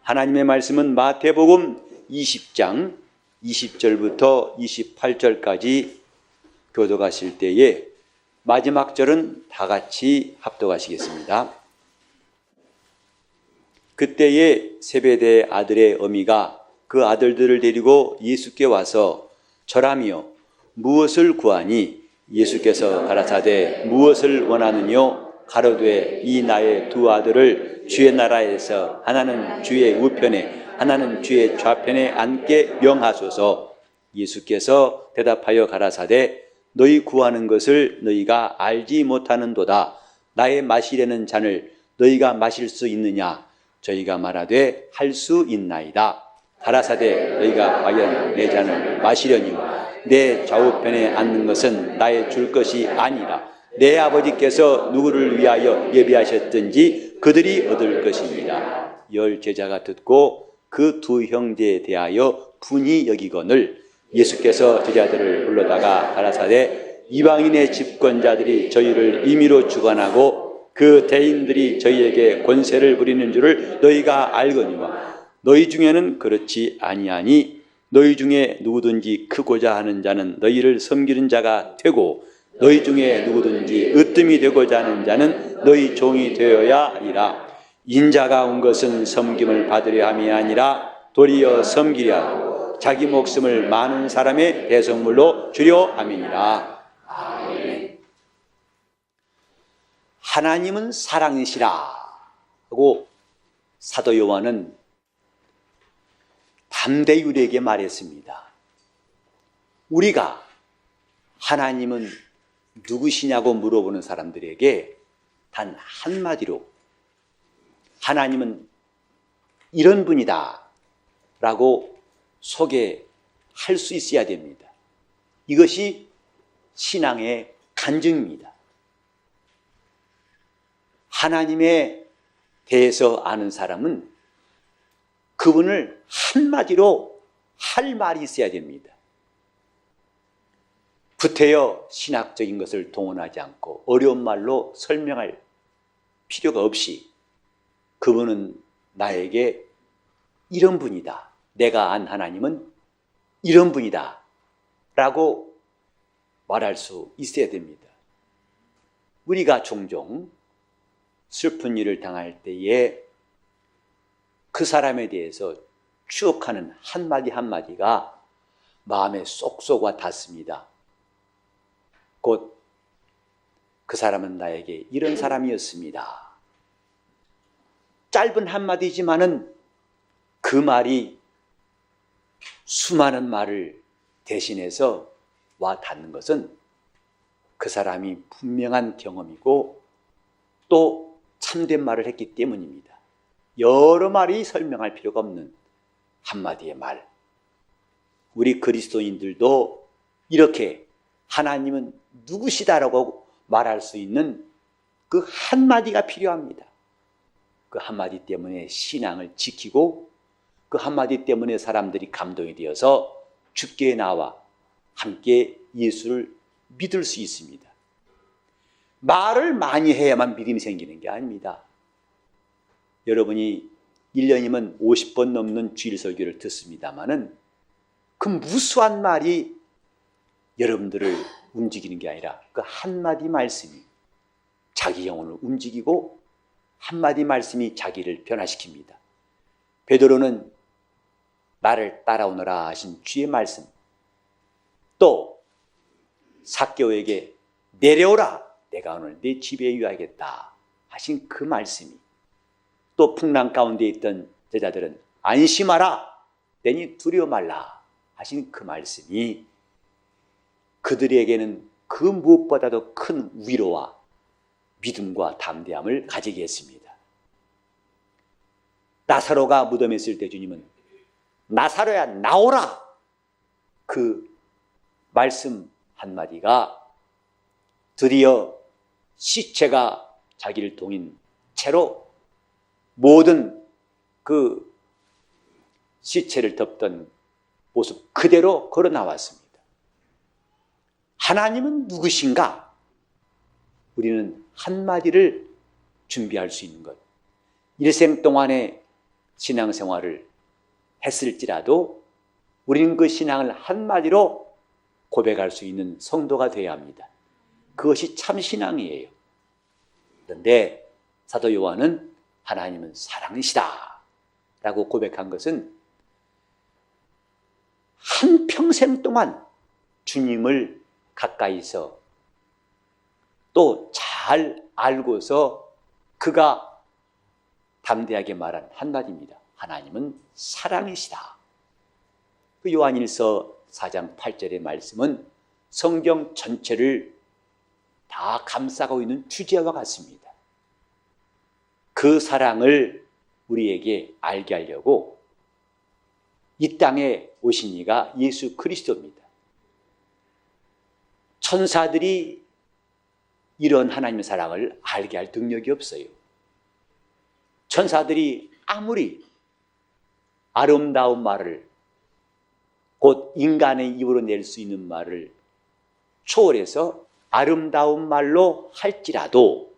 하나님의 말씀은 마태복음 20장 20절부터 28절까지 교독하실 때에 마지막 절은 다 같이 합독하시겠습니다. 그때에 세베대의 아들의 어미가 그 아들들을 데리고 예수께 와서 절하며 무엇을 구하니? 예수께서 가라사대 무엇을 원하느뇨? 가로되 이 나의 두 아들을 주의 나라에서 하나는 주의 우편에 하나는 주의 좌편에 앉게 명하소서. 예수께서 대답하여 가라사대 너희 구하는 것을 너희가 알지 못하는도다. 나의 마시려는 잔을 너희가 마실 수 있느냐? 저희가 말하되 할 수 있나이다. 가라사대 너희가 과연 내 잔을 마시려니와 내 좌우편에 앉는 것은 나의 줄 것이 아니라 내 아버지께서 누구를 위하여 예비하셨든지 그들이 얻을 것입니다. 열 제자가 듣고 그 두 형제에 대하여 분이 여기거늘 예수께서 제자들을 불러다가 가라사대 이방인의 집권자들이 저희를 임의로 주관하고 그 대인들이 저희에게 권세를 부리는 줄을 너희가 알거니와 너희 중에는 그렇지 아니하니 너희 중에 누구든지 크고자 하는 자는 너희를 섬기는 자가 되고 너희 중에 누구든지 으뜸이 되고자 하는 자는 너희 종이 되어야 하리라. 인자가 온 것은 섬김을 받으려 함이 아니라 도리어 섬기려 하고 자기 목숨을 많은 사람의 대속물로 주려 함이니라. 아멘. 하나님은 사랑이시라 하고 사도 요한은 담대율에게 말했습니다. 우리가 하나님은 누구시냐고 물어보는 사람들에게 단 한마디로 하나님은 이런 분이다 라고 소개할 수 있어야 됩니다. 이것이 신앙의 간증입니다. 하나님에 대해서 아는 사람은 그분을 한마디로 할 말이 있어야 됩니다. 구태여 신학적인 것을 동원하지 않고 어려운 말로 설명할 필요가 없이 그분은 나에게 이런 분이다. 내가 안 하나님은 이런 분이다. 라고 말할 수 있어야 됩니다. 우리가 종종 슬픈 일을 당할 때에 그 사람에 대해서 추억하는 한마디 한마디가 마음에 쏙쏙 와 닿습니다. 곧 그 사람은 나에게 이런 사람이었습니다. 짧은 한마디지만은 그 말이 수많은 말을 대신해서 와 닿는 것은 그 사람이 분명한 경험이고 또 참된 말을 했기 때문입니다. 여러 말이 설명할 필요가 없는 한마디의 말. 우리 그리스도인들도 이렇게 하나님은 누구시다라고 말할 수 있는 그 한마디가 필요합니다. 그 한마디 때문에 신앙을 지키고 그 한마디 때문에 사람들이 감동이 되어서 주께 나와 함께 예수를 믿을 수 있습니다. 말을 많이 해야만 믿음이 생기는 게 아닙니다. 여러분이 1년이면 50번 넘는 주일 설교를 듣습니다마는 그 무수한 말이 여러분들을 움직이는 게 아니라 그 한마디 말씀이 자기 영혼을 움직이고 한마디 말씀이 자기를 변화시킵니다. 베드로는 나를 따라오너라 하신 주의 말씀, 또 삭개오에게 내려오라 내가 오늘 네 집에 유하겠다 하신 그 말씀이, 또 풍랑 가운데 있던 제자들은 안심하라 내니 두려워 말라 하신 그 말씀이 그들에게는 그 무엇보다도 큰 위로와 믿음과 담대함을 가지게 했습니다. 나사로가 무덤에 있을 때 주님은 나사로야 나오라, 그 말씀 한마디가 드디어 시체가 자기를 동인 채로 모든 그 시체를 덮던 모습 그대로 걸어 나왔습니다. 하나님은 누구신가? 우리는 한마디를 준비할 수 있는 것, 일생 동안에 신앙생활을 했을지라도 우리는 그 신앙을 한마디로 고백할 수 있는 성도가 되어야 합니다. 그것이 참 신앙이에요. 그런데 사도 요한은 하나님은 사랑이시다 라고 고백한 것은 한평생 동안 주님을 가까이서 또 잘 알고서 그가 담대하게 말한 한마디입니다. 하나님은 사랑이시다. 그 요한일서 4장 8절의 말씀은 성경 전체를 다 감싸고 있는 주제와 같습니다. 그 사랑을 우리에게 알게 하려고 이 땅에 오신 이가 예수 그리스도입니다. 천사들이 이런 하나님의 사랑을 알게 할 능력이 없어요. 천사들이 아무리 아름다운 말을, 곧 인간의 입으로 낼 수 있는 말을 초월해서 아름다운 말로 할지라도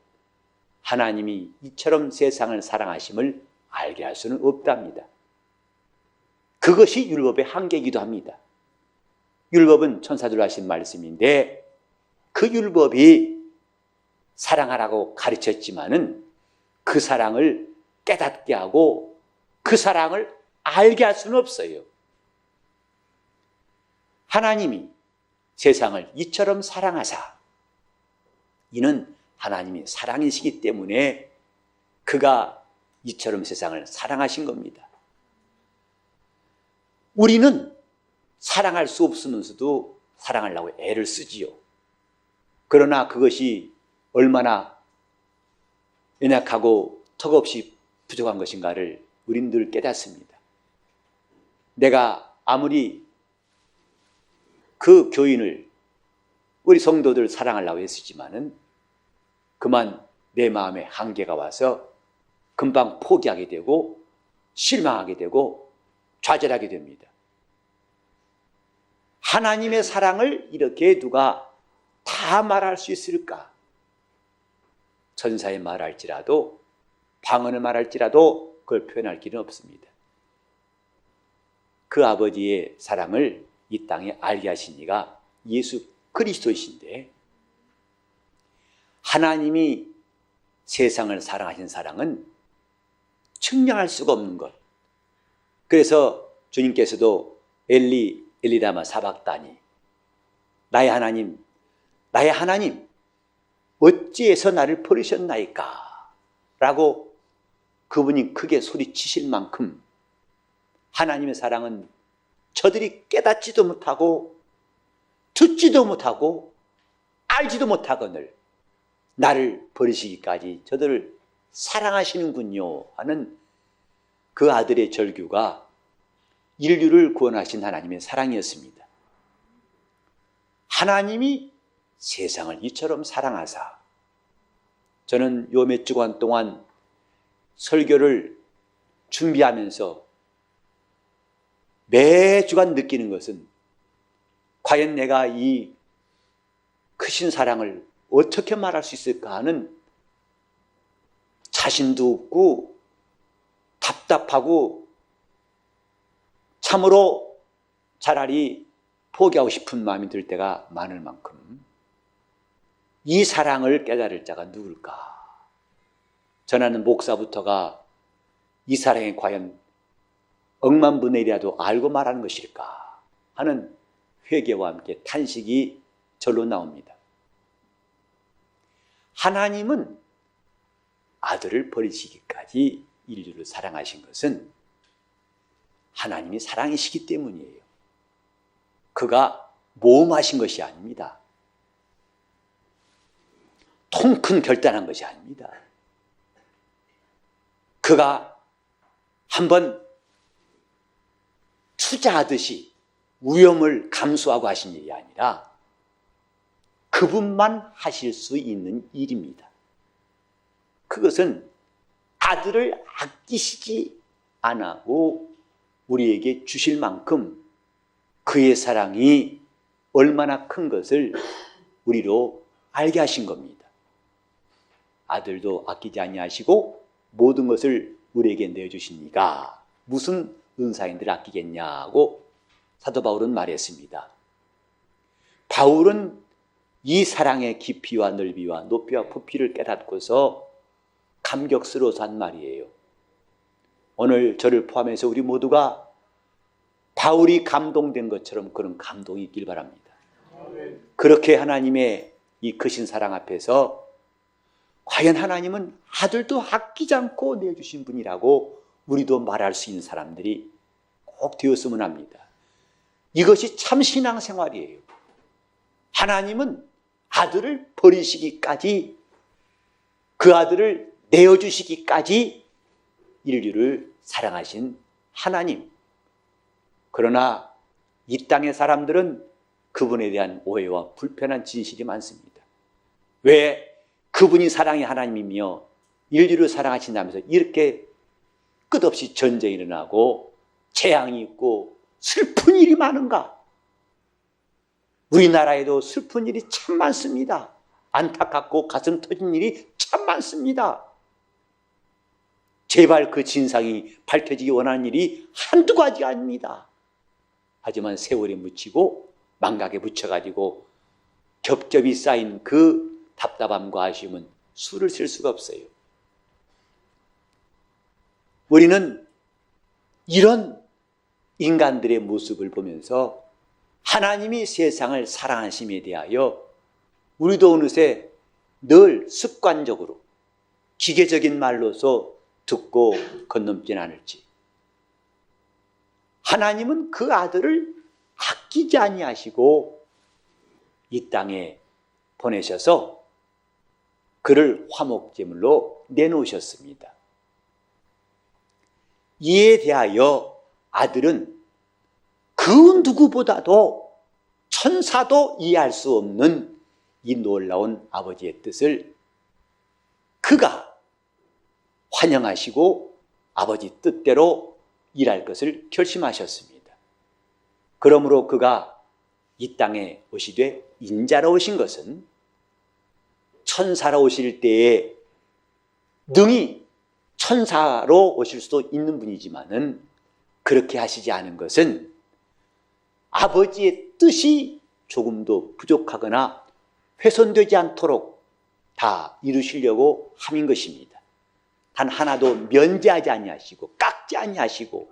하나님이 이처럼 세상을 사랑하심을 알게 할 수는 없답니다. 그것이 율법의 한계이기도 합니다. 율법은 천사들로 하신 말씀인데 그 율법이 사랑하라고 가르쳤지만은 그 사랑을 깨닫게 하고 그 사랑을 알게 할 수는 없어요. 하나님이 세상을 이처럼 사랑하사, 이는 하나님이 사랑이시기 때문에 그가 이처럼 세상을 사랑하신 겁니다. 우리는 사랑할 수 없으면서도 사랑하려고 애를 쓰지요. 그러나 그것이 얼마나 연약하고 턱없이 부족한 것인가를 우린 늘 깨닫습니다. 내가 아무리 그 교인을, 우리 성도들 사랑하려고 했지만은 그만 내 마음에 한계가 와서 금방 포기하게 되고 실망하게 되고 좌절하게 됩니다. 하나님의 사랑을 이렇게 누가 다 말할 수 있을까? 천사의 말할지라도, 방언을 말할지라도 그걸 표현할 길은 없습니다. 그 아버지의 사랑을 이 땅에 알게 하신 이가 예수 그리스도이신데, 하나님이 세상을 사랑하신 사랑은 측량할 수가 없는 것. 그래서 주님께서도 엘리 엘리라마 사박다니, 나의 하나님, 나의 하나님, 어찌해서 나를 버리셨나이까? 라고 그분이 크게 소리치실 만큼 하나님의 사랑은 저들이 깨닫지도 못하고 듣지도 못하고 알지도 못하거늘 나를 버리시기까지 저들을 사랑하시는군요 하는 그 아들의 절규가 인류를 구원하신 하나님의 사랑이었습니다. 하나님이 세상을 이처럼 사랑하사, 저는 요 몇 주간 동안 설교를 준비하면서 매주간 느끼는 것은 과연 내가 이 크신 사랑을 어떻게 말할 수 있을까 하는 자신도 없고 답답하고 참으로 차라리 포기하고 싶은 마음이 들 때가 많을 만큼 이 사랑을 깨달을 자가 누굴까? 전하는 목사부터가 이 사랑이 과연 억만분의 1이라도 알고 말하는 것일까 하는 회개와 함께 탄식이 절로 나옵니다. 하나님은 아들을 버리시기까지 인류를 사랑하신 것은 하나님이 사랑이시기 때문이에요. 그가 모험하신 것이 아닙니다. 통큰 결단한 것이 아닙니다. 그가 한번 투자하듯이 위험을 감수하고 하신 일이 아니라 그분만 하실 수 있는 일입니다. 그것은 아들을 아끼시지 않고 우리에게 주실 만큼 그의 사랑이 얼마나 큰 것을 우리로 알게 하신 겁니다. 아들도 아끼지 아니하시고 모든 것을 우리에게 내어주신 이가 무슨 은사인들 아끼겠냐고 사도 바울은 말했습니다. 바울은 이 사랑의 깊이와 넓이와 높이와 부피를 깨닫고서 감격스러워서 한 말이에요. 오늘 저를 포함해서 우리 모두가 바울이 감동된 것처럼 그런 감동이 있길 바랍니다. 그렇게 하나님의 이 크신 사랑 앞에서 과연 하나님은 아들도 아끼지 않고 내어주신 분이라고 우리도 말할 수 있는 사람들이 꼭 되었으면 합니다. 이것이 참 신앙생활이에요. 하나님은 아들을 버리시기까지, 그 아들을 내어주시기까지 인류를 사랑하신 하나님. 그러나 이 땅의 사람들은 그분에 대한 오해와 불편한 진실이 많습니다. 왜 그분이 사랑의 하나님이며 인류를 사랑하신다면서 이렇게 끝없이 전쟁이 일어나고 재앙이 있고 슬픈 일이 많은가? 우리나라에도 슬픈 일이 참 많습니다. 안타깝고 가슴 터진 일이 참 많습니다. 제발 그 진상이 밝혀지기 원하는 일이 한두 가지가 아닙니다. 하지만 세월에 묻히고 망각에 묻혀가지고 겹겹이 쌓인 그 답답함과 아쉬움은 수를 셀 수가 없어요. 우리는 이런 인간들의 모습을 보면서 하나님이 세상을 사랑하심에 대하여 우리도 어느새 늘 습관적으로 기계적인 말로서 듣고 건넘지는 않을지. 하나님은 그 아들을 아끼지 아니하시고 이 땅에 보내셔서 그를 화목제물로 내놓으셨습니다. 이에 대하여 아들은 그 누구보다도 천사도 이해할 수 없는 이 놀라운 아버지의 뜻을 그가 환영하시고 아버지 뜻대로 일할 것을 결심하셨습니다. 그러므로 그가 이 땅에 오시되 인자로 오신 것은 천사로 오실 때에 능히 천사로 오실 수도 있는 분이지만은 그렇게 하시지 않은 것은 아버지의 뜻이 조금도 부족하거나 훼손되지 않도록 다 이루시려고 함인 것입니다. 단 하나도 면제하지 아니하시고 깎지 아니하시고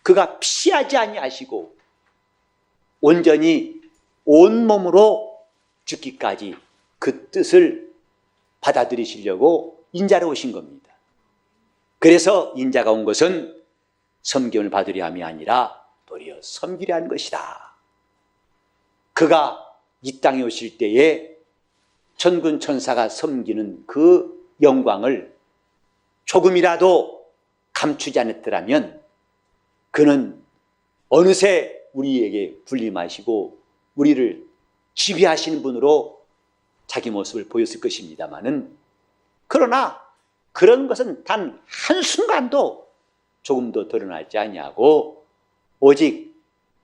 그가 피하지 아니하시고 온전히 온몸으로 죽기까지 그 뜻을 받아들이시려고 인자로 오신 겁니다. 그래서 인자가 온 것은 섬김을 받으려 함이 아니라 도리어 섬기려 한 것이다. 그가 이 땅에 오실 때에 천군 천사가 섬기는 그 영광을 조금이라도 감추지 않았더라면 그는 어느새 우리에게 군림하시고 우리를 지배하시는 분으로 자기 모습을 보였을 것입니다마는, 그러나 그런 것은 단 한순간도 조금도 드러나지 아니하고 오직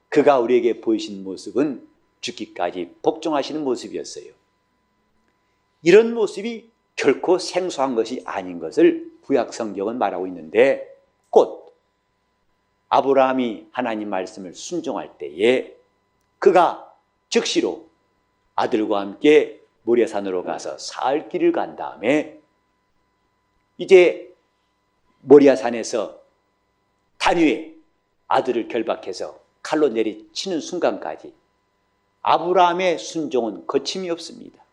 그가 우리에게 보이신 모습은 죽기까지 복종하시는 모습이었어요. 이런 모습이 결코 생소한 것이 아닌 것을 구약 성경은 말하고 있는데, 곧 아브라함이 하나님 말씀을 순종할 때에 그가 즉시로 아들과 함께 모리아산으로 가서 사흘 길을 간 다음에 이제 모리아산에서 단 위에 아들을 결박해서 칼로 내리치는 순간까지 아브라함의 순종은 거침이 없습니다.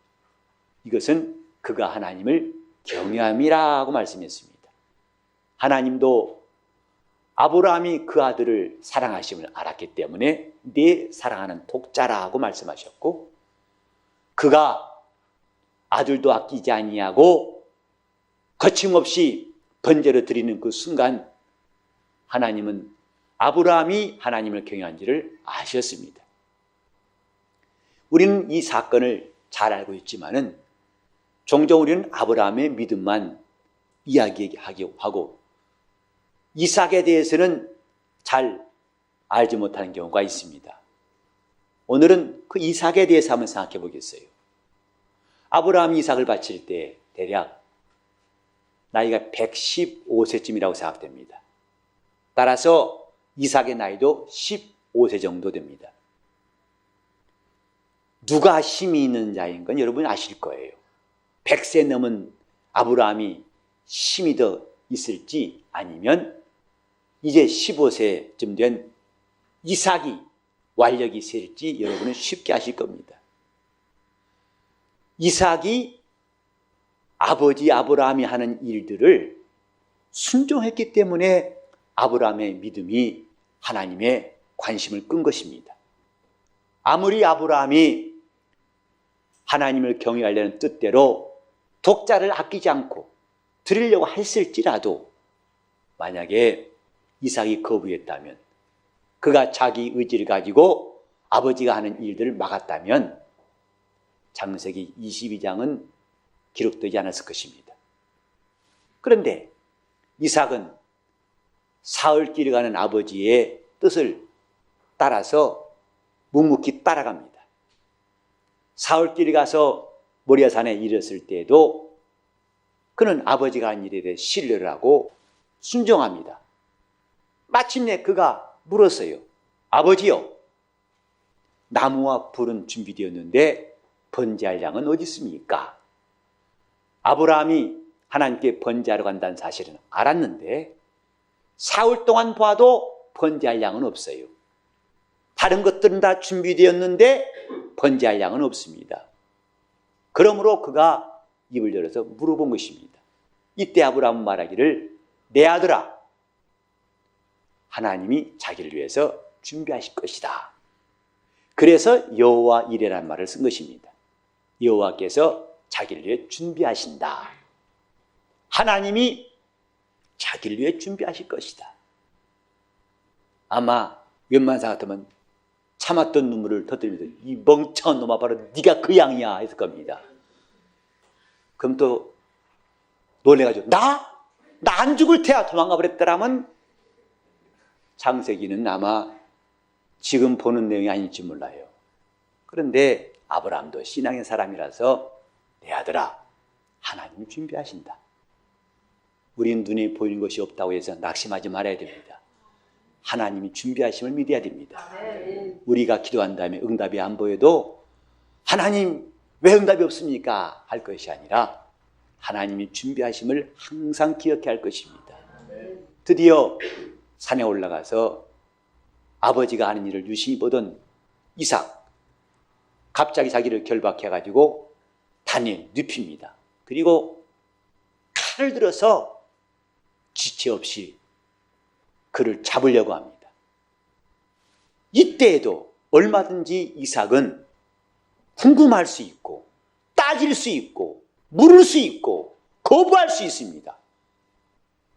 이것은 그가 하나님을 경외함이라고 말씀했습니다. 하나님도 아브라함이 그 아들을 사랑하심을 알았기 때문에 네 사랑하는 독자라고 말씀하셨고, 그가 아들도 아끼지 아니하고 거침없이 번제로 드리는 그 순간 하나님은 아브라함이 하나님을 경외한지를 아셨습니다. 우리는 이 사건을 잘 알고 있지만은 종종 우리는 아브라함의 믿음만 이야기하고 이삭에 대해서는 잘 알지 못하는 경우가 있습니다. 오늘은 그 이삭에 대해서 한번 생각해 보겠어요. 아브라함이 이삭을 바칠 때 대략 나이가 115세쯤이라고 생각됩니다. 따라서 이삭의 나이도 15세 정도 됩니다. 누가 힘이 있는 자인 건 여러분이 아실 거예요. 100세 넘은 아브라함이 힘이 더 있을지 아니면 이제 15세쯤 된 이삭이 완력이 셀지 여러분은 쉽게 아실 겁니다. 이삭이 아버지 아브라함이 하는 일들을 순종했기 때문에 아브라함의 믿음이 하나님의 관심을 끈 것입니다. 아무리 아브라함이 하나님을 경외하려는 뜻대로 독자를 아끼지 않고 드리려고 했을지라도 만약에 이삭이 거부했다면, 그가 자기 의지를 가지고 아버지가 하는 일들을 막았다면 창세기 22장은 기록되지 않았을 것입니다. 그런데 이삭은 사흘길에 가는 아버지의 뜻을 따라서 묵묵히 따라갑니다. 사흘길에 가서 모리아산에 이르렀을 때에도 그는 아버지가 한 일에 대해 신뢰를 하고 순종합니다. 마침내 그가 물었어요. 아버지요, 나무와 불은 준비되었는데 번제할 양은 어디 있습니까? 아브라함이 하나님께 번제하러 간다는 사실은 알았는데 사흘 동안 봐도 번제할 양은 없어요. 다른 것들은 다 준비되었는데 번제할 양은 없습니다. 그러므로 그가 입을 열어서 물어본 것입니다. 이때 아브라함은 말하기를, 내 아들아, 하나님이 자기를 위해서 준비하실 것이다. 그래서 여호와 이레란 말을 쓴 것입니다. 여호와께서 자기를 위해 준비하신다. 하나님이 자기를 위해 준비하실 것이다. 아마 웬만한 사람 같으면 참았던 눈물을 터뜨리면서 이 멍청한 놈아, 바로 네가 그 양이야 했을 겁니다. 그럼 또 놀래가지고 나 안 죽을 테야 도망가 버렸더라면 창세기는 아마 지금 보는 내용이 아닐지 몰라요. 그런데 아브라함도 신앙의 사람이라서 내 아들아, 하나님이 준비하신다. 우린 눈에 보이는 것이 없다고 해서 낙심하지 말아야 됩니다. 하나님이 준비하심을 믿어야 됩니다. 우리가 기도한 다음에 응답이 안 보여도 하나님 왜 응답이 없습니까? 할 것이 아니라 하나님이 준비하심을 항상 기억해야 할 것입니다. 드디어 산에 올라가서 아버지가 하는 일을 유심히 보던 이삭, 갑자기 자기를 결박해가지고 단에 눕힙니다. 그리고 칼을 들어서 지체 없이 그를 잡으려고 합니다. 이때에도 얼마든지 이삭은 궁금할 수 있고 따질 수 있고 물을 수 있고 거부할 수 있습니다.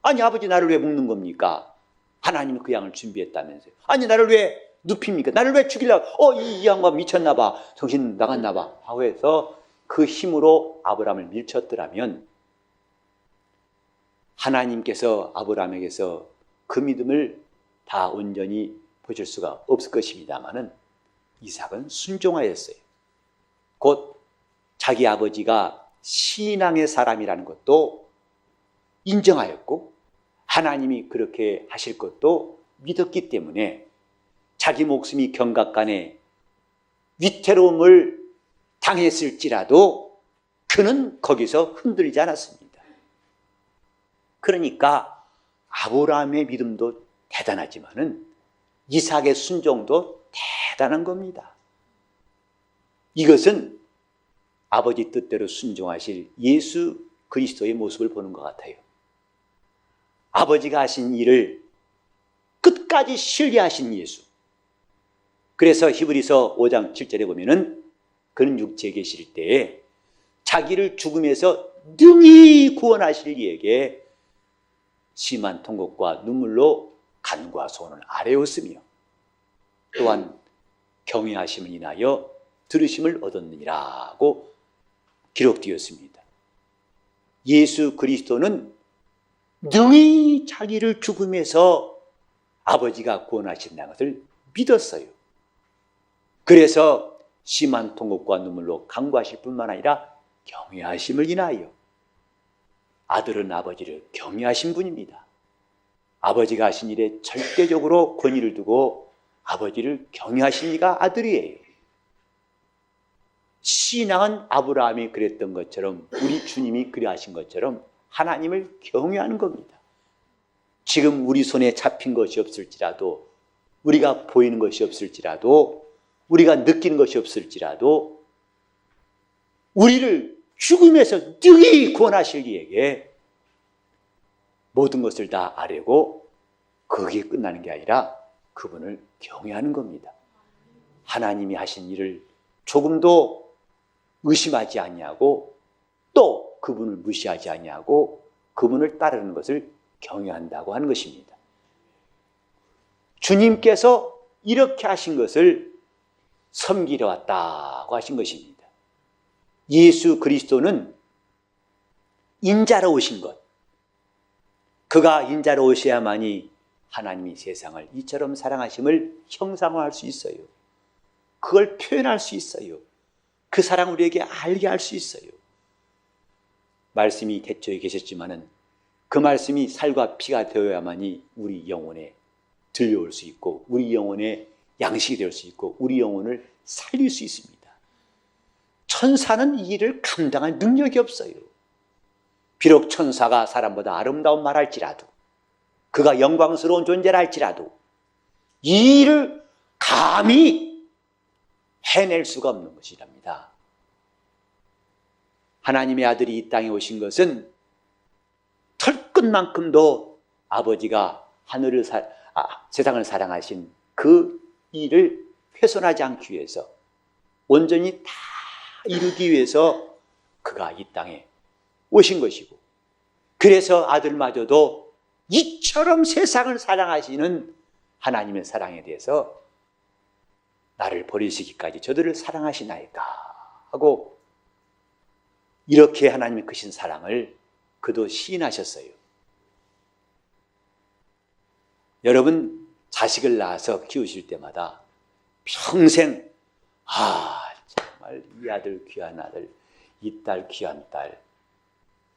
아니, 아버지 나를 왜 묶는 겁니까? 하나님이 그 양을 준비했다면서요. 아니, 나를 왜 눕힙니까? 나를 왜 죽이려고? 이 양반 미쳤나 봐, 정신 나갔나 봐 하고 해서 그 힘으로 아브라함을 밀쳤더라면 하나님께서 아브라함에게서 그 믿음을 다 온전히 보실 수가 없을 것입니다마는 이삭은 순종하였어요. 곧 자기 아버지가 신앙의 사람이라는 것도 인정하였고 하나님이 그렇게 하실 것도 믿었기 때문에 자기 목숨이 경각간에 위태로움을 당했을지라도 그는 거기서 흔들리지 않았습니다. 그러니까 아브라함의 믿음도 대단하지만은 이삭의 순종도 대단한 겁니다. 이것은 아버지 뜻대로 순종하실 예수 그리스도의 모습을 보는 것 같아요. 아버지가 하신 일을 끝까지 신뢰하신 예수. 그래서 히브리서 5장 7절에 보면은 그는 육체에 계실 때에 자기를 죽음에서 능히 구원하실 이에게 심한 통곡과 눈물로 간과 소원을 아뢰었으며 또한 경외하심을 인하여 들으심을 얻었느니라고 기록되었습니다. 예수 그리스도는 능히 자기를 죽음에서 아버지가 구원하신다는 것을 믿었어요. 그래서 심한 통곡과 눈물로 간구하실 뿐만 아니라 경외하심을 인하여 아들은 아버지를 경외하신 분입니다. 아버지가 하신 일에 절대적으로 권위를 두고 아버지를 경외하신 이가 아들이에요. 신앙은 아브라함이 그랬던 것처럼, 우리 주님이 그리하신 것처럼 하나님을 경외하는 겁니다. 지금 우리 손에 잡힌 것이 없을지라도, 우리가 보이는 것이 없을지라도, 우리가 느끼는 것이 없을지라도 우리를 죽음에서 능히 구원하실 이에게 모든 것을 다 아뢰고 거기에 끝나는 게 아니라 그분을 경외하는 겁니다. 하나님이 하신 일을 조금도 의심하지 아니하고 또 그분을 무시하지 아니하고 그분을 따르는 것을 경외한다고 하는 것입니다. 주님께서 이렇게 하신 것을 섬기러 왔다고 하신 것입니다. 예수 그리스도는 인자로 오신 것, 그가 인자로 오셔야만이 하나님이 세상을 이처럼 사랑하심을 형상화할 수 있어요. 그걸 표현할 수 있어요. 그 사랑을 우리에게 알게 할 수 있어요. 말씀이 태초에 계셨지만은 그 말씀이 살과 피가 되어야만이 우리 영혼에 들려올 수 있고 우리 영혼에 양식이 될 수 있고 우리 영혼을 살릴 수 있습니다. 천사는 이 일을 감당할 능력이 없어요. 비록 천사가 사람보다 아름다운 말할지라도, 그가 영광스러운 존재라 할지라도 이 일을 감히 해낼 수가 없는 것이랍니다. 하나님의 아들이 이 땅에 오신 것은 털끝만큼도 아버지가 세상을 사랑하신 그 일을 훼손하지 않기 위해서, 온전히 다 이루기 위해서 그가 이 땅에 오신 것이고, 그래서 아들마저도 이처럼 세상을 사랑하시는 하나님의 사랑에 대해서 나를 버리시기까지 저들을 사랑하시나이까 하고, 이렇게 하나님의 크신 사랑을 그도 시인하셨어요. 여러분, 자식을 낳아서 키우실 때마다 평생 정말 이 아들 귀한 아들, 이 딸 귀한 딸,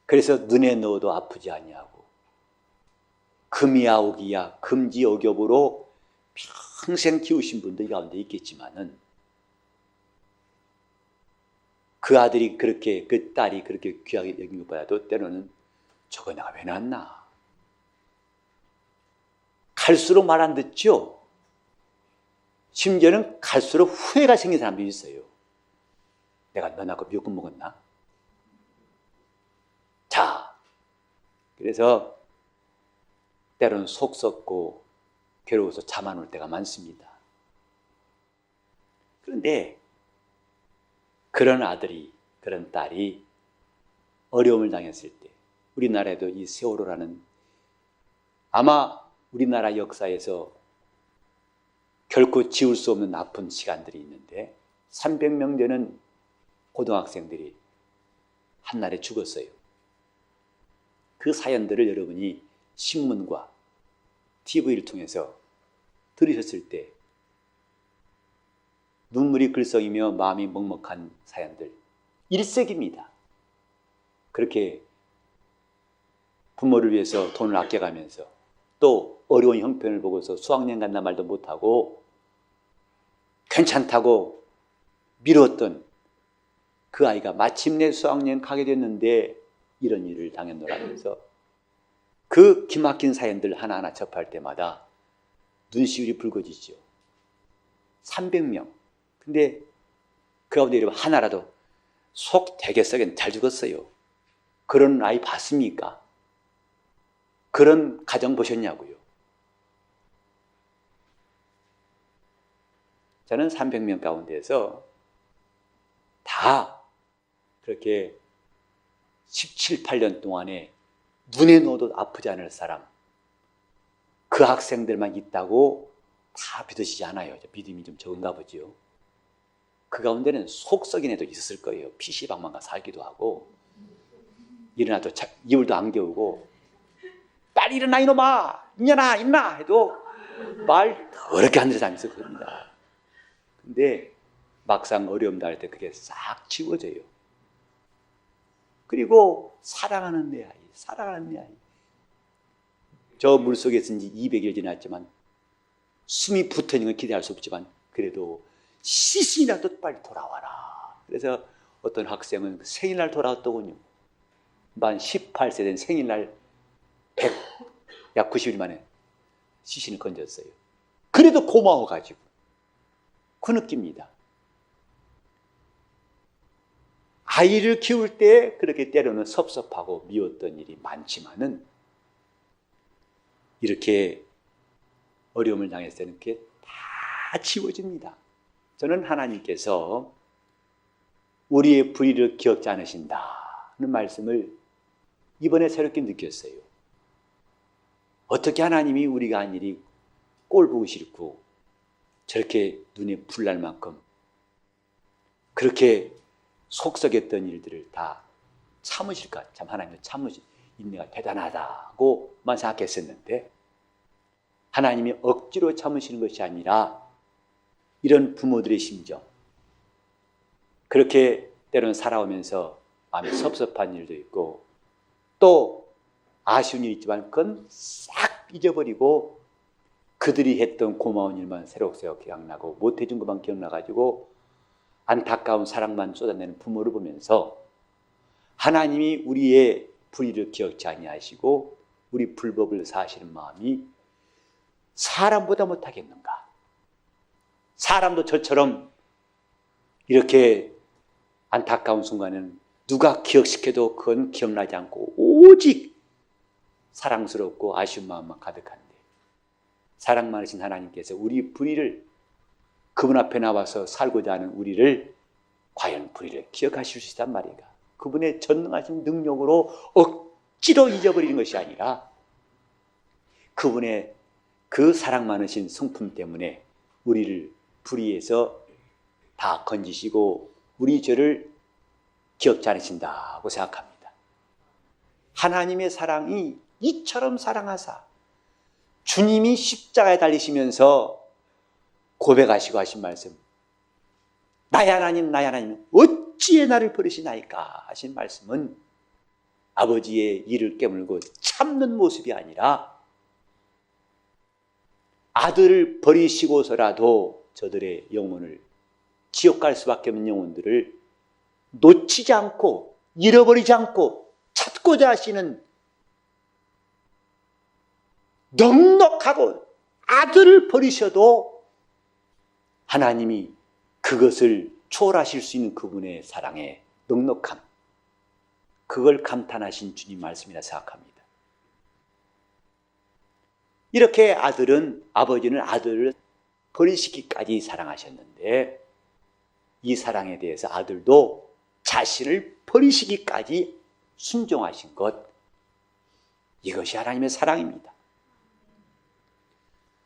그래서 눈에 넣어도 아프지 아니하고 금이야 오기야 금지옥엽으로 평생 키우신 분들 가운데 있겠지만은, 그 아들이 그렇게, 그 딸이 그렇게 귀하게 여긴 것보다도 때로는 저거 내가 왜 낳았나, 갈수록 말 안 듣죠. 심지어는 갈수록 후회가 생긴 사람도 있어요. 내가 너 낳고 미역국 먹었나? 자, 그래서 때로는 속 썩고 괴로워서 잠 안 올 때가 많습니다. 그런데 그런 아들이, 그런 딸이 어려움을 당했을 때, 우리나라에도 이 세월호라는, 아마 우리나라 역사에서 결코 지울 수 없는 아픈 시간들이 있는데 300명 되는 고등학생들이 한날에 죽었어요. 그 사연들을 여러분이 신문과 TV를 통해서 들으셨을 때 눈물이 글썽이며 마음이 먹먹한 사연들, 일색입니다. 그렇게 부모를 위해서 돈을 아껴가면서 또 어려운 형편을 보고서 수학여행 간다 말도 못하고 괜찮다고 미뤘던 그 아이가 마침내 수학여행 가게 됐는데 이런 일을 당했노라면서 그 기막힌 사연들 하나하나 접할 때마다 눈시울이 붉어지죠. 300명. 근데 그 가운데 하나라도 속 되게 썩엔 잘 죽었어요. 그런 아이 봤습니까? 그런 가정 보셨냐고요? 저는 300명 가운데서 다 그렇게 17, 18년 동안에 눈에 넣어도 아프지 않을 사람, 그 학생들만 있다고 다 믿으시지 않아요. 믿음이 좀 적은가 보죠. 그 가운데는 속 썩인 애도 있었을 거예요. PC방만 가서 살기도 하고, 일어나도 이불도 안 개우고, 빨리 일어나 이놈아, 있냐나 있나 해도 말 더럽게 하는 사람이 있을 겁니다. 근데 막상 어려움 당할 때 그게 싹 지워져요. 그리고 사랑하는 내 아이, 사랑하는 내 아이. 저 물속에 있은 지 200일 지났지만 숨이 붙어있는 건 기대할 수 없지만 그래도 시신이라도 빨리 돌아와라. 그래서 어떤 학생은 생일날 돌아왔더군요. 만 18세 된 생일날 약 90일 만에 시신을 건졌어요. 그래도 고마워가지고 그 느낌입니다. 아이를 키울 때 그렇게 때로는 섭섭하고 미웠던 일이 많지만은 이렇게 어려움을 당했을 때는 그게 다 지워집니다. 저는 하나님께서 우리의 불의를 기억지 않으신다는 말씀을 이번에 새롭게 느꼈어요. 어떻게 하나님이 우리가 한 일이 꼴 보기 싫고 저렇게 눈에 불날 만큼 그렇게 속썩였던 일들을 다 참으실까? 참 하나님은 참으신 인내가 대단하다고만 생각했었는데 하나님이 억지로 참으시는 것이 아니라 이런 부모들의 심정, 그렇게 때로는 살아오면서 마음이 섭섭한 일도 있고 또 아쉬운 일이 있지만 그건 싹 잊어버리고 그들이 했던 고마운 일만 새록새록 기억나고 못해준 것만 기억나가지고 안타까운 사랑만 쏟아내는 부모를 보면서 하나님이 우리의 불의를 기억지 아니하시고 우리 불법을 사하시는 마음이 사람보다 못하겠는가? 사람도 저처럼 이렇게 안타까운 순간에는 누가 기억시켜도 그건 기억나지 않고 오직 사랑스럽고 아쉬운 마음만 가득한데 사랑 많으신 하나님께서 우리 불의를 그분 앞에 나와서 살고자 하는 우리를 과연 불의를 기억하실 수 있단 말인가? 그분의 전능하신 능력으로 억지로 잊어버리는 것이 아니라 그분의 그 사랑 많으신 성품 때문에 우리를 불의에서 다 건지시고 우리 죄를 기억지 않으신다고 생각합니다. 하나님의 사랑이 이처럼 사랑하사 주님이 십자가에 달리시면서 고백하시고 하신 말씀, 나의 하나님 나의 하나님 어찌에 나를 버리시나이까 하신 말씀은 아버지의 이를 깨물고 참는 모습이 아니라 아들을 버리시고서라도 저들의 영혼을 지옥 갈 수밖에 없는 영혼들을 놓치지 않고 잃어버리지 않고 찾고자 하시는 넉넉하고 아들을 버리셔도 하나님이 그것을 초월하실 수 있는 그분의 사랑의 넉넉함, 그걸 감탄하신 주님 말씀이라 생각합니다. 이렇게 아버지는 아들을 버리시기까지 사랑하셨는데 이 사랑에 대해서 아들도 자신을 버리시기까지 순종하신 것, 이것이 하나님의 사랑입니다.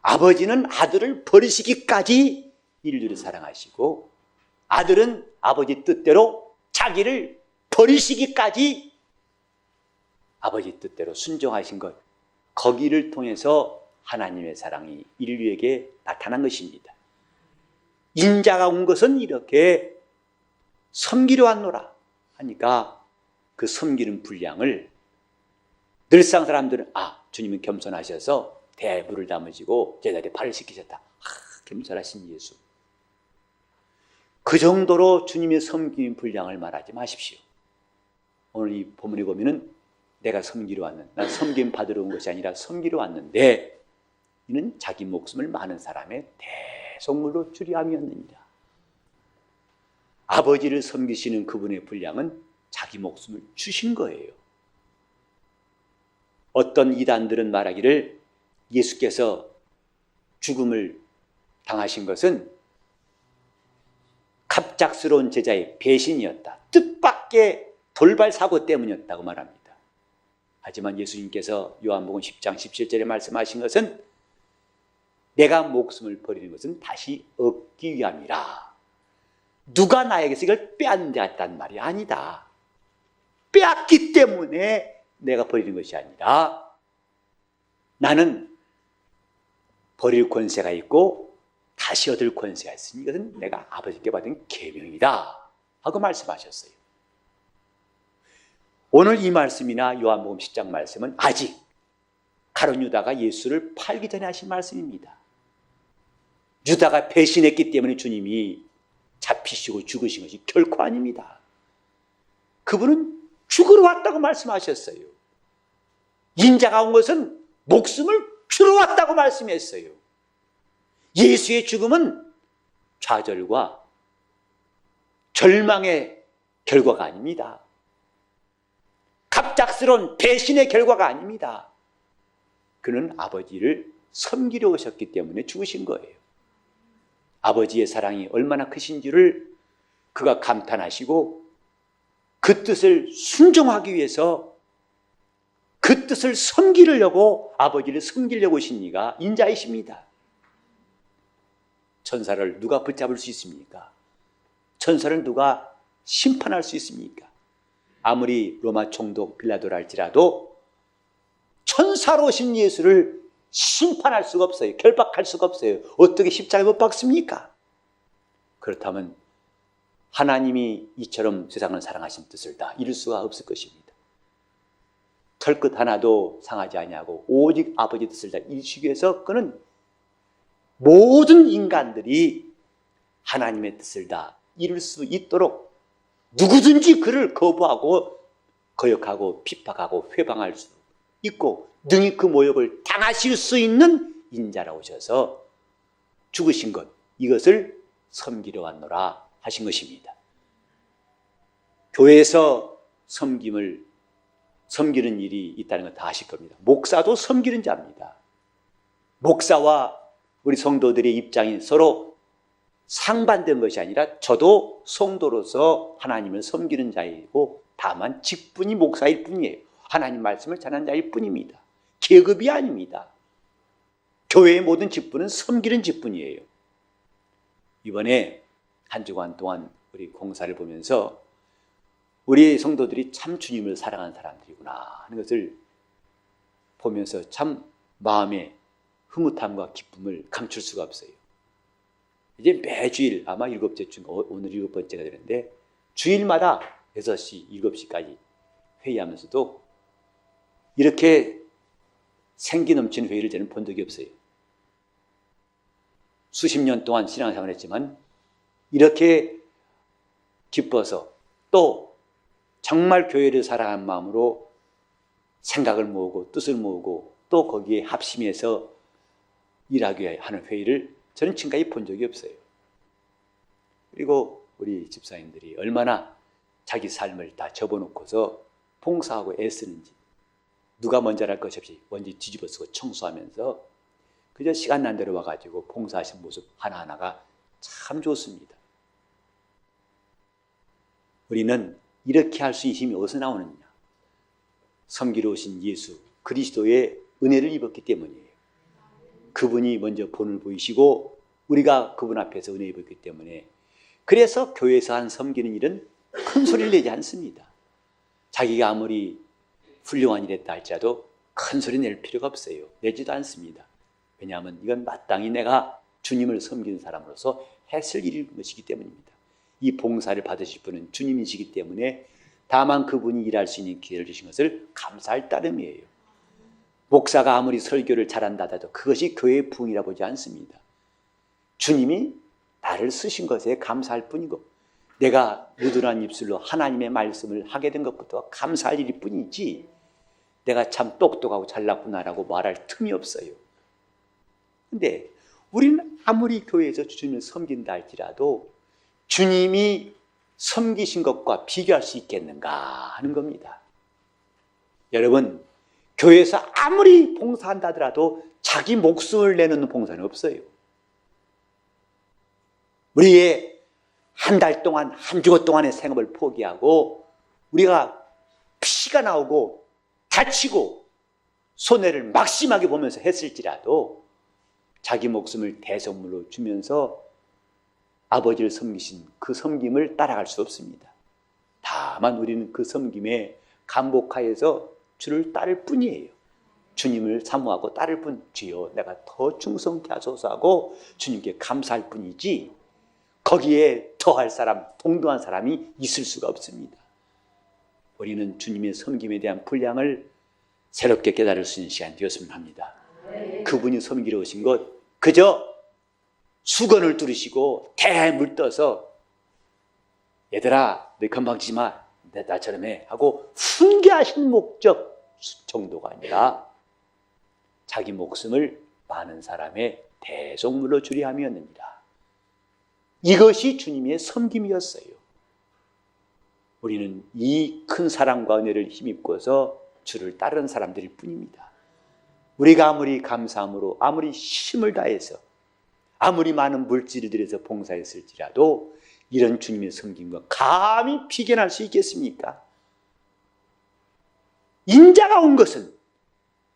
아버지는 아들을 버리시기까지 인류를 사랑하시고 아들은 아버지 뜻대로 자기를 버리시기까지 아버지 뜻대로 순종하신 것, 거기를 통해서 하나님의 사랑이 인류에게 나타난 것입니다. 인자가 온 것은 이렇게 섬기려 왔노라 하니까 그 섬기는 분량을 늘상 사람들은 주님은 겸손하셔서 대물을 담으시고 제자들의 발을 씻기셨다. 겸손하신 예수. 그 정도로 주님의 섬기는 분량을 말하지 마십시오. 오늘 이 본문에 보면은 내가 섬기러 왔는, 난 섬김 받으러 온 것이 아니라 섬기러 왔는데 이는 자기 목숨을 많은 사람의 대속물로 주려 함이었느니라. 아버지를 섬기시는 그분의 분량은 자기 목숨을 주신 거예요. 어떤 이단들은 말하기를 예수께서 죽음을 당하신 것은 갑작스러운 제자의 배신이었다. 뜻밖의 돌발 사고 때문이었다고 말합니다. 하지만 예수님께서 요한복음 10장 17절에 말씀하신 것은 내가 목숨을 버리는 것은 다시 얻기 위함이라. 누가 나에게서 이걸 빼앗는다는 말이 아니다. 빼앗기 때문에 내가 버리는 것이 아니라 나는 버릴 권세가 있고 다시 얻을 권세가 있으니 이것은 내가 아버지께 받은 계명이다 하고 말씀하셨어요. 오늘 이 말씀이나 요한복음 10장 말씀은 아직 가룟 유다가 예수를 팔기 전에 하신 말씀입니다. 유다가 배신했기 때문에 주님이 잡히시고 죽으신 것이 결코 아닙니다. 그분은 죽으러 왔다고 말씀하셨어요. 인자가 온 것은 목숨을 주러 왔다고 말씀했어요. 예수의 죽음은 좌절과 절망의 결과가 아닙니다. 갑작스러운 배신의 결과가 아닙니다. 그는 아버지를 섬기려 오셨기 때문에 죽으신 거예요. 아버지의 사랑이 얼마나 크신지를 그가 감탄하시고 그 뜻을 순종하기 위해서 그 뜻을 섬기려고 아버지를 섬기려고 오신 이가 인자이십니다. 천사를 누가 붙잡을 수 있습니까? 천사를 누가 심판할 수 있습니까? 아무리 로마 총독 빌라도라 할지라도 천사로 오신 예수를 심판할 수가 없어요. 결박할 수가 없어요. 어떻게 십자가에 못 박습니까? 그렇다면 하나님이 이처럼 세상을 사랑하신 뜻을 다 이룰 수가 없을 것입니다. 털끝 하나도 상하지 아니하고 오직 아버지 뜻을 다 이루시기 위해서 그는 모든 인간들이 하나님의 뜻을 다 이룰 수 있도록 누구든지 그를 거부하고 거역하고 핍박하고 회방할 수 있고 능히 그 모욕을 당하실 수 있는 인자라 오셔서 죽으신 것, 이것을 섬기려 왔노라 하신 것입니다. 교회에서 섬기는 일이 있다는 건 다 아실 겁니다. 목사도 섬기는 자입니다. 목사와 우리 성도들의 입장이 서로 상반된 것이 아니라 저도 성도로서 하나님을 섬기는 자이고 다만 직분이 목사일 뿐이에요. 하나님 말씀을 전하는 자일 뿐입니다. 계급이 아닙니다. 교회의 모든 직분은 섬기는 직분이에요. 이번에 한 주간 동안 우리 공사를 보면서 우리 성도들이 참 주님을 사랑하는 사람들이구나 하는 것을 보면서 참 마음의 흐뭇함과 기쁨을 감출 수가 없어요. 이제 매주일 아마 7번째 오늘 7번째가 되는데 주일마다 6시, 7시까지 회의하면서도 이렇게 생기 넘치는 회의를 저는 본 적이 없어요. 수십 년 동안 신앙생활을 했지만 이렇게 기뻐서 또 정말 교회를 사랑하는 마음으로 생각을 모으고 뜻을 모으고 또 거기에 합심해서 일하기 위해 하는 회의를 저는 지금까지 본 적이 없어요. 그리고 우리 집사님들이 얼마나 자기 삶을 다 접어놓고서 봉사하고 애쓰는지 누가 먼저 할 것이 없이 먼지 뒤집어 쓰고 청소하면서 그저 시간 난 대로 와가지고 봉사하신 모습 하나하나가 참 좋습니다. 우리는 이렇게 할 수 있는 힘이 어디서 나오느냐? 섬기러 오신 예수 그리스도의 은혜를 입었기 때문이에요. 그분이 먼저 본을 보이시고 우리가 그분 앞에서 은혜 입었기 때문에 그래서 교회에서 한 섬기는 일은 큰 소리를 내지 않습니다. 자기가 아무리 훌륭한 일했다 할지라도 큰 소리 낼 필요가 없어요. 내지도 않습니다. 왜냐하면 이건 마땅히 내가 주님을 섬기는 사람으로서 했을 일인 것이기 때문입니다. 이 봉사를 받으실 분은 주님이시기 때문에 다만 그분이 일할 수 있는 기회를 주신 것을 감사할 따름이에요. 목사가 아무리 설교를 잘한다 하더라도 그것이 교회의 부흥이라 보지 않습니다. 주님이 나를 쓰신 것에 감사할 뿐이고 내가 무드란 입술로 하나님의 말씀을 하게 된 것부터 감사할 일일 뿐이지 내가 참 똑똑하고 잘났구나라고 말할 틈이 없어요. 근데 우리는 아무리 교회에서 주님을 섬긴다 할지라도 주님이 섬기신 것과 비교할 수 있겠는가 하는 겁니다. 여러분, 교회에서 아무리 봉사한다 하더라도 자기 목숨을 내놓는 봉사는 없어요. 우리의 한 달 동안, 한 주간 동안의 생업을 포기하고 우리가 피가 나오고 다치고 손해를 막심하게 보면서 했을지라도 자기 목숨을 대선물로 주면서 아버지를 섬기신 그 섬김을 따라갈 수 없습니다. 다만 우리는 그 섬김에 감복하여서 주를 따를 뿐이에요. 주님을 사모하고 따를 뿐, 주여 내가 더 충성케 하소서 하고 주님께 감사할 뿐이지 거기에 더할 사람, 동등한 사람이 있을 수가 없습니다. 우리는 주님의 섬김에 대한 분량을 새롭게 깨달을 수 있는 시간이 되었으면 합니다. 그분이 섬기러 오신 것 그저 수건을 두르시고 대물 떠서 얘들아 너희 건방지지 마 나처럼 해 하고 훈계하신 목적 정도가 아니라 자기 목숨을 많은 사람의 대속물로 주려 함이었느니라. 이것이 주님의 섬김이었어요. 우리는 이 큰 사랑과 은혜를 힘입고서 주를 따르는 사람들일 뿐입니다. 우리가 아무리 감사함으로 아무리 힘을 다해서 아무리 많은 물질을 들여서 봉사했을지라도 이런 주님의 섬김과 감히 비견할 수 있겠습니까? 인자가 온 것은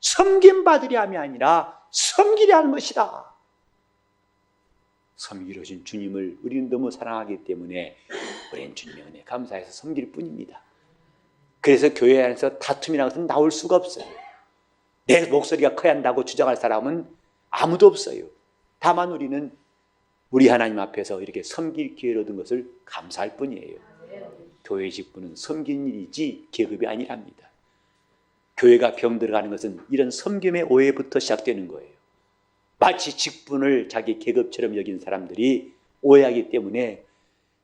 섬김받으려 함이 아니라 섬기려 하는 것이다. 섬기러 오신 주님을 우리는 너무 사랑하기 때문에 우리는 주님의 은혜에 감사해서 섬길 뿐입니다. 그래서 교회 안에서 다툼이라는 것은 나올 수가 없어요. 내 목소리가 커야 한다고 주장할 사람은 아무도 없어요. 다만 우리는 우리 하나님 앞에서 이렇게 섬길 기회를 얻은 것을 감사할 뿐이에요. 교회 직분은 섬기는 일이지 계급이 아니랍니다. 교회가 병들어가는 것은 이런 섬김의 오해부터 시작되는 거예요. 마치 직분을 자기 계급처럼 여긴 사람들이 오해하기 때문에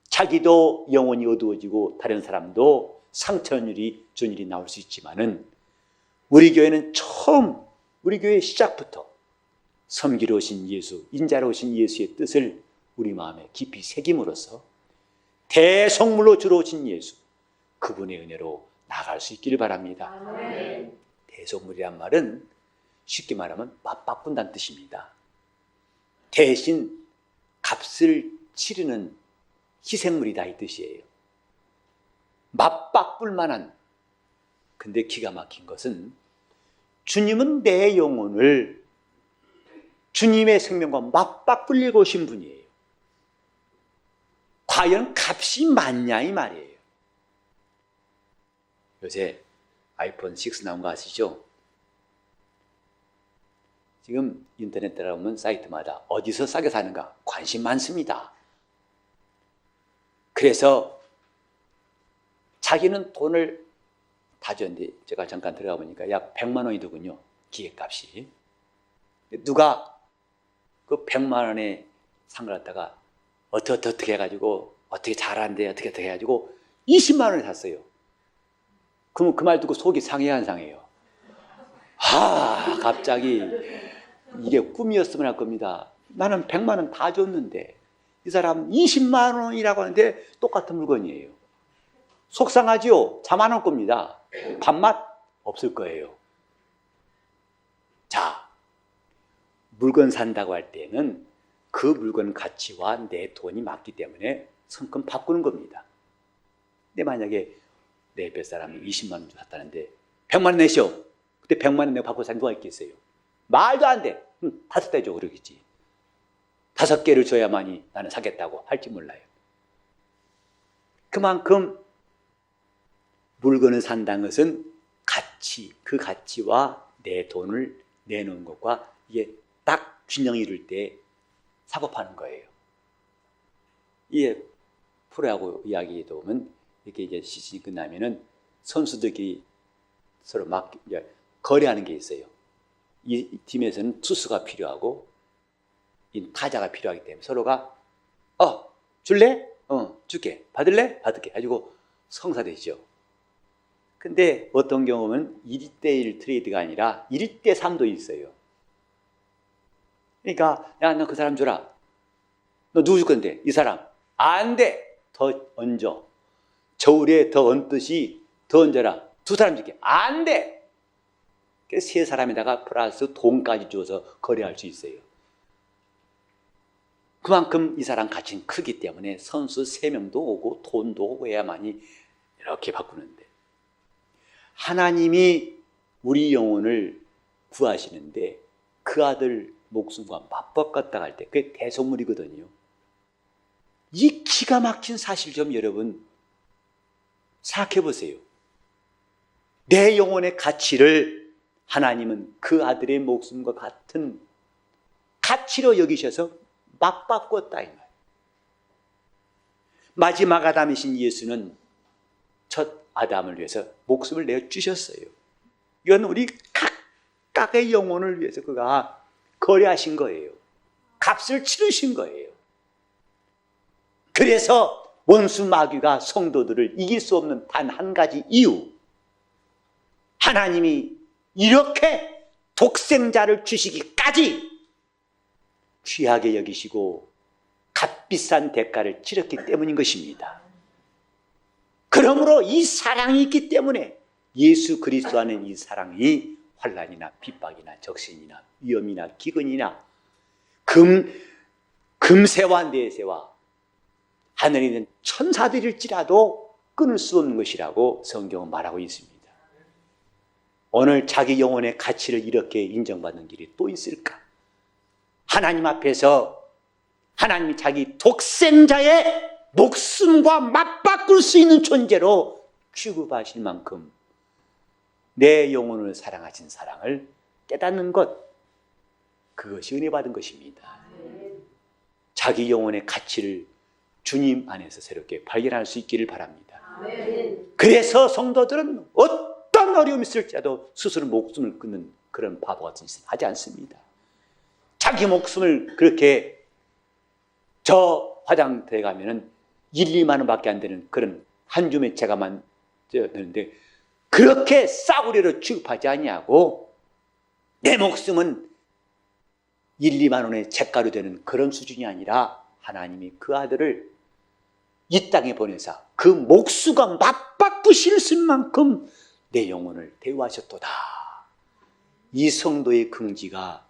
자기도 영혼이 어두워지고 다른 사람도 상처는 준일이 나올 수 있지만은 우리 교회는 처음 우리 교회 시작부터 섬기러 오신 예수, 인자로 오신 예수의 뜻을 우리 마음에 깊이 새김으로써 대속물로 주러 오신 예수, 그분의 은혜로 나갈 수 있기를 바랍니다. 아멘. 대속물이란 말은 쉽게 말하면 맞바꾼다는 뜻입니다. 대신 값을 치르는 희생물이다 이 뜻이에요. 맞바꿀 만한. 근데 기가 막힌 것은 주님은 내 영혼을 주님의 생명과 맞바꾸려고 오신 분이에요. 과연 값이 맞냐 이 말이에요. 요새 아이폰 6 나온 거 아시죠? 지금 인터넷 들어가면 사이트마다 어디서 싸게 사는가 관심 많습니다. 그래서 자기는 돈을 다 줬는데 제가 잠깐 들어가 보니까 약 100만 원이더군요. 기계값이. 누가 그 100만 원에 산 걸 갖다가 어떻게 해가지고 어떻게 잘한대 어떻게 해가지고 20만 원에 샀어요. 그럼 그 말 듣고 속이 상해 안 상해요? 갑자기 이게 꿈이었으면 할 겁니다. 나는 100만 원 다 줬는데 이 사람 20만 원이라고 하는데 똑같은 물건이에요. 속상하지요? 잠 안 올 겁니다. 밥맛 없을 거예요. 자, 물건 산다고 할 때는 그 물건 가치와 내 돈이 맞기 때문에 성큼 바꾸는 겁니다. 근데 만약에 내 옆에 사람이 20만 원 샀다는데 100만 원 내시오. 그때 100만 원 내고 바꿀 사람이 누가 있겠어요? 말도 안 돼. 5대 줘 그러겠지. 5개를 줘야만이 나는 사겠다고 할지 몰라요. 그만큼 물건을 산다는 것은 가치, 그 가치와 내 돈을 내놓은 것과 이게 딱 균형이 이룰 때 사고 파는 거예요. 이게 프로야구 이야기도 보면 이렇게 이제 시즌이 끝나면은 선수들끼리 서로 막 거래하는 게 있어요. 이 팀에서는 투수가 필요하고 이 타자가 필요하기 때문에 서로가 줄래? 줄게. 받을래? 받을게. 가지고 성사되죠. 근데 어떤 경우는 1대1 트레이드가 아니라 1대3도 있어요. 그러니까 야, 너 그 사람 줘라. 너 누구 줄 건데? 이 사람. 안 돼. 더 얹어. 저울에 더 얹듯이 더 얹어라. 2사람 줄게. 안 돼. 그래서 3사람에다가 플러스 돈까지 줘서 거래할 수 있어요. 그만큼 이 사람 가치는 크기 때문에 선수 3명도 오고 돈도 오고 해야만이 이렇게 바꾸는데 하나님이 우리 영혼을 구하시는데 그 아들 목숨과 맞바꿨다 할 때 그게 대속물이거든요. 이 기가 막힌 사실 좀 여러분 생각해 보세요. 내 영혼의 가치를 하나님은 그 아들의 목숨과 같은 가치로 여기셔서 맞바꿨다 이 말. 마지막 아담이신 예수는 첫 아담을 위해서 목숨을 내어주셨어요. 이건 우리 각각의 영혼을 위해서 그가 거래하신 거예요. 값을 치르신 거예요. 그래서 원수 마귀가 성도들을 이길 수 없는 단 한 가지 이유, 하나님이 이렇게 독생자를 주시기까지 귀하게 여기시고 값비싼 대가를 치렀기 때문인 것입니다. 그러므로 이 사랑이 있기 때문에 예수 그리스도 안에 이 사랑이 환난이나 핍박이나 적신이나 위험이나 기근이나 금세와 내세와 하늘에 있는 천사들일지라도 끊을 수 없는 것이라고 성경은 말하고 있습니다. 오늘 자기 영혼의 가치를 이렇게 인정받는 길이 또 있을까? 하나님 앞에서 하나님이 자기 독생자의 목숨과 맞바꿀 수 있는 존재로 취급하실 만큼 내 영혼을 사랑하신 사랑을 깨닫는 것, 그것이 은혜 받은 것입니다. 자기 영혼의 가치를 주님 안에서 새롭게 발견할 수 있기를 바랍니다. 그래서 성도들은 어떤 어려움이 있을지라도 스스로 목숨을 끊는 그런 바보 같은 짓을 하지 않습니다. 자기 목숨을 그렇게 저 화장터에 가면은 1, 2만 원밖에 안 되는 그런 한 줌의 제가만 되는데 그렇게 싸구려로 취급하지 아니하고 내 목숨은 1, 2만 원의 죗가루 되는 그런 수준이 아니라 하나님이 그 아들을 이 땅에 보내사 그 목수가 맞바꾸실 만큼 내 영혼을 대우하셨도다. 이 성도의 긍지가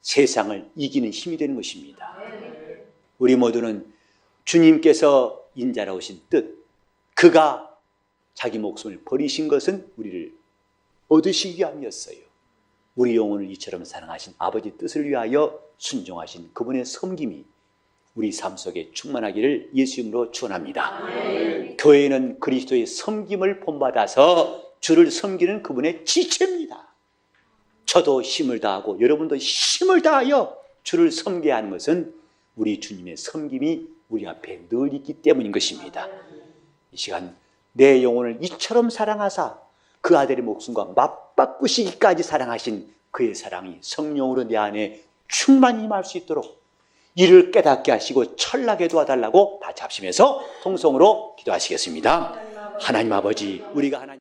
세상을 이기는 힘이 되는 것입니다. 우리 모두는 주님께서 인자라 오신 뜻, 그가 자기 목숨을 버리신 것은 우리를 얻으시기 위함이었어요. 우리 영혼을 이처럼 사랑하신 아버지 뜻을 위하여 순종하신 그분의 섬김이 우리 삶 속에 충만하기를 예수 이름으로 축원합니다. 교회는 그리스도의 섬김을 본받아서 주를 섬기는 그분의 지체입니다. 저도 힘을 다하고 여러분도 힘을 다하여 주를 섬겨야 하는 것은 우리 주님의 섬김이 우리 앞에 늘 있기 때문인 것입니다. 이 시간 내 영혼을 이처럼 사랑하사 그 아들의 목숨과 맞바꾸시기까지 사랑하신 그의 사랑이 성령으로 내 안에 충만히 임할 수 있도록 이를 깨닫게 하시고 철나게 도와달라고 다 잡시면서 통성으로 기도하시겠습니다. 하나님 아버지, 우리가 하나님